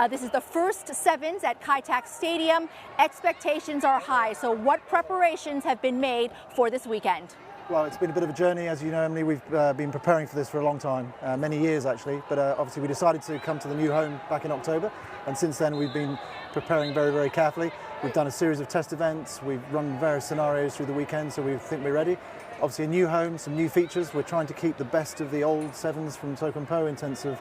This is the first Sevens at Kai Tak Stadium. Expectations are high. So what preparations have been made for this weekend? Well, it's been a bit of a journey, as you know, Emily. We've been preparing for this for a long time, many years actually, but obviously we decided to come to the new home back in October, and since then we've been preparing very, very carefully. We've done a series of test events, we've run various scenarios through the weekend, so we think we're ready. Obviously a new home, some new features. We're trying to keep the best of the old Sevens from Tokenpo in terms of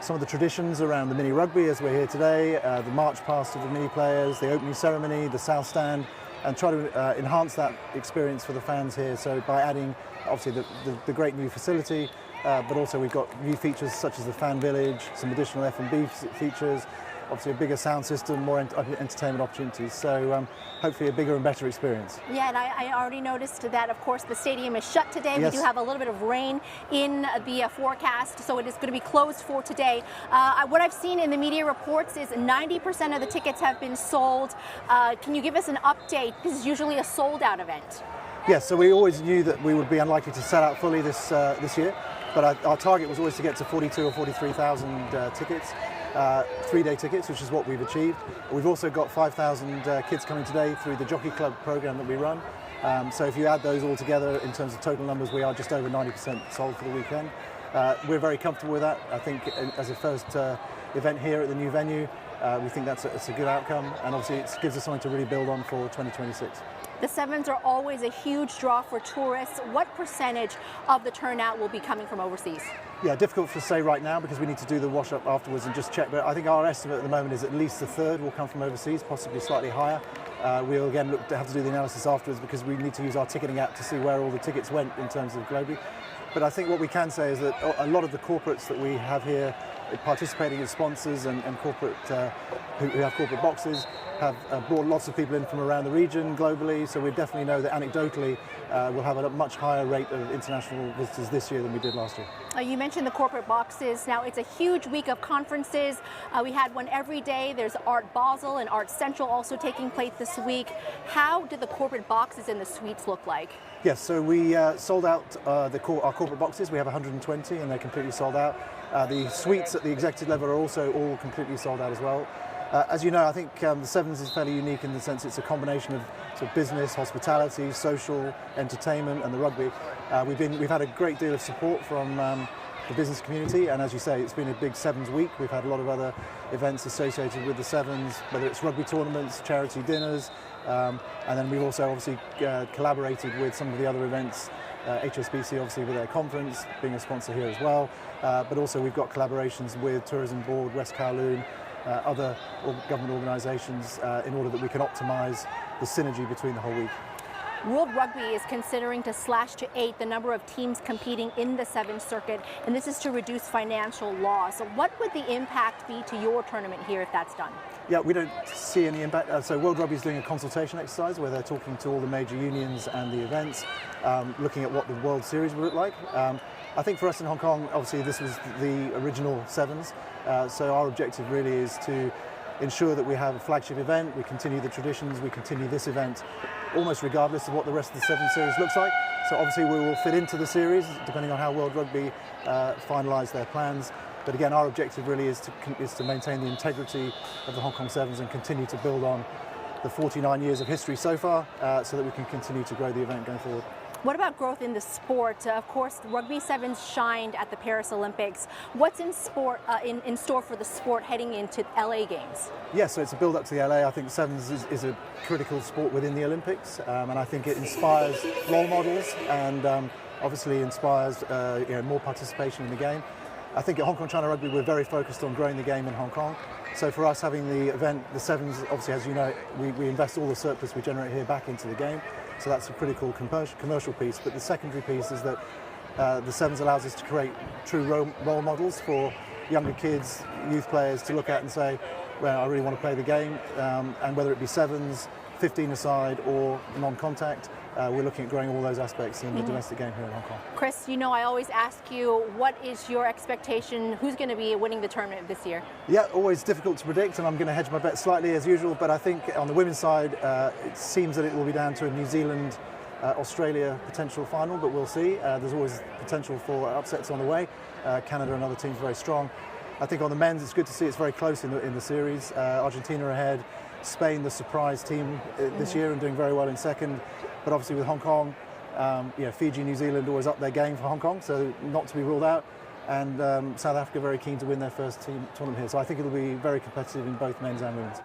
some of the traditions around the mini rugby as we're here today, the march past of the mini players, the opening ceremony, the south stand, and try to enhance that experience for the fans here. So by adding obviously the great new facility, but also we've got new features such as the fan village, some additional F&B features, obviously a bigger sound system, more entertainment opportunities. So hopefully a bigger and better experience. Yeah, and I already noticed that, of course, the stadium is shut today. Yes. We do have a little bit of rain in the forecast, so it is going to be closed for today. What I've seen in the media reports is 90% of the tickets have been sold. Can you give us an update? This is usually a sold-out event. Yes, so we always knew that we would be unlikely to sell out fully this year, but our target was always to get to 42 or 43,000 tickets. 3-day tickets, which is what we've achieved. We've also got 5,000 kids coming today through the Jockey Club program that we run. So if you add those all together in terms of total numbers, we are just over 90% sold for the weekend. We're very comfortable with that. I think as a first event here at the new venue, we think that's a good outcome, and obviously it gives us something to really build on for 2026. The Sevens are always a huge draw for tourists. What percentage of the turnout will be coming from overseas? Yeah, difficult to say right now because we need to do the wash up afterwards and just check, but I think our estimate at the moment is at least a third will come from overseas, possibly slightly higher. We'll again look to have to do the analysis afterwards because we need to use our ticketing app to see where all the tickets went in terms of globally. But I think what we can say is that a lot of the corporates that we have here participating as sponsors and corporate who have corporate boxes have brought lots of people in from around the region globally, so we definitely know that anecdotally we'll have a much higher rate of international visitors this year than we did last year. You mentioned the corporate boxes. Now it's a huge week of conferences. We had one every day. There's Art Basel and Art Central also taking place this week. How did the corporate boxes and the suites look like? Yes, so we sold out our corporate boxes. We have 120 and they're completely sold out. The suites at the executive level are also all completely sold out as well. As you know, I think the Sevens is fairly unique in the sense it's a combination of sort of business, hospitality, social, entertainment, and the rugby. We've had a great deal of support from the business community, and as you say, it's been a big Sevens week. We've had a lot of other events associated with the Sevens, whether it's rugby tournaments, charity dinners, and then we've also obviously collaborated with some of the other events. HSBC obviously with their conference, being a sponsor here as well, but also we've got collaborations with Tourism Board, West Kowloon, other government organisations in order that we can optimise the synergy between the whole week. World Rugby is considering to slash to 8 the number of teams competing in the Sevens circuit, and this is to reduce financial loss. So what would the impact be to your tournament here if that's done? Yeah, we don't see any impact. So World Rugby is doing a consultation exercise where they're talking to all the major unions and the events, looking at what the World Series would look like. I think for us in Hong Kong, obviously this was the original Sevens, so our objective really is to ensure that we have a flagship event, we continue the traditions, we continue this event almost regardless of what the rest of the Sevens series looks like. So obviously we will fit into the series depending on how World Rugby finalise their plans. But again, our objective really is to maintain the integrity of the Hong Kong Sevens and continue to build on the 49 years of history so far so that we can continue to grow the event going forward. What about growth in the sport? Of course, Rugby Sevens shined at the Paris Olympics. What's in store for the sport heading into LA Games? Yes, so it's a build-up to the LA. I think Sevens is a critical sport within the Olympics, and I think it inspires role models and obviously inspires more participation in the game. I think at Hong Kong China Rugby we're very focused on growing the game in Hong Kong. So for us having the event, the Sevens, obviously as you know, we invest all the surplus we generate here back into the game. So that's a critical commercial piece. But the secondary piece is that the Sevens allows us to create true role models for younger kids, youth players to look at and say, well, I really want to play the game. And whether it be Sevens, 15-a-side or non-contact, we're looking at growing all those aspects in the domestic game here in Hong Kong. Chris, you know I always ask you, what is your expectation? Who's going to be winning the tournament this year? Yeah, always difficult to predict, and I'm going to hedge my bet slightly as usual, but I think on the women's side, it seems that it will be down to a New Zealand Australia potential final, but we'll see. There's always potential for upsets on the way. Canada and other teams very strong. I think on the men's, it's good to see it's very close in the series. Argentina ahead, Spain the surprise team this year and doing very well in second, but obviously with Hong Kong, Fiji, New Zealand always up their game for Hong Kong, so not to be ruled out. And South Africa very keen to win their first team tournament here. So I think it'll be very competitive in both men's and women's.